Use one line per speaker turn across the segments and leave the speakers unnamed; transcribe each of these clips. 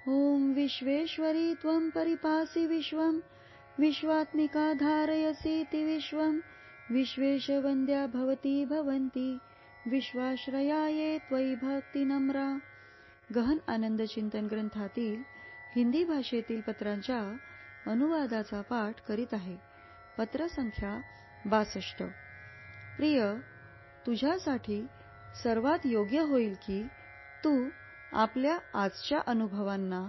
ओम विश्वेश्वरी त्वं परिपासि विश्वं विश्वात्मिका धारयसीति विश्वं विश्वेशवन्द्या भवती भवन्ति विश्वाश्रयाये त्वयि भक्ती नम्रा. गहन आनंद चिंतन ग्रंथातील हिंदी भाषेतील पत्रांच्या अनुवादाचा पाठ करीत आहे. पत्र संख्या 62. प्रिय, तुझ्यासाठी सर्वात योग्य होईल की तू आपल्या आजच्या अनुभवांना,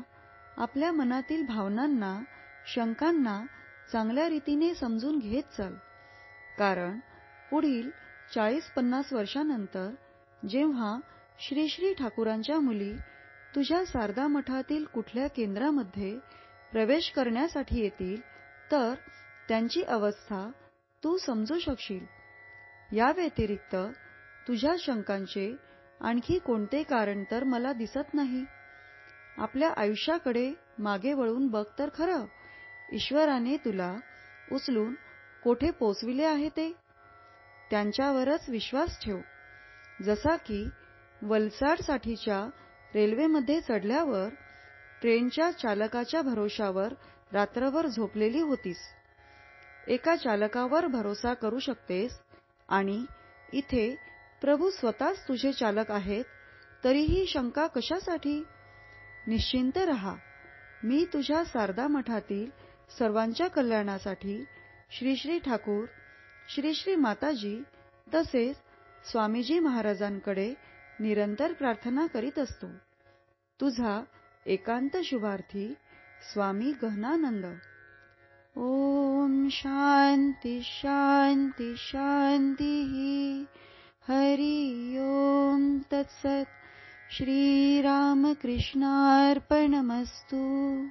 आपल्या मनातील भावनांना, शंकांना चांगल्या रीतीने समजून घेत चल. कारण पुढील 40-50 वर्षांनंतर जेव्हा श्री श्री ठाकूरांच्या मुली तुझ्या शारदा मठातील कुठल्या केंद्रामध्ये प्रवेश करण्यासाठी येतील तर त्यांची अवस्था तू समजू शकशील. या व्यतिरिक्त तुझ्या शंकांचे आणखी कोणते कारण तर मला दिसत नाही. आपल्या आयुष्याकडे मागे वळून बघ तर खरं. ईश्वराने तुला उचलून कोठे पोचविले आहे ते त्यांच्यावरच विश्वास ठेव. जसा की वलसाडसाठीच्या रेल्वेमध्ये चढल्यावर ट्रेनच्या चालकाच्या भरोशावर रात्रभर झोपलेली होतीस. एका चालकावर भरोसा करू शकतेस आणि इथे प्रभू स्वतःच तुझे चालक आहेत, तरीही शंका कशासाठी? निश्चिंत रहा. मी तुझ्या शारदा मठातील सर्वांच्या कल्याणासाठी श्री श्री ठाकूर, श्री श्री माताजी तसेच स्वामीजी महाराजांकडे निरंतर प्रार्थना करीत असतो. तुझा एकांत शुभार्थी स्वामी गहनानंद. ओम शांती शांती शांती. हरि ओम तत्सत. श्री रामकृष्णार्पणमस्तु.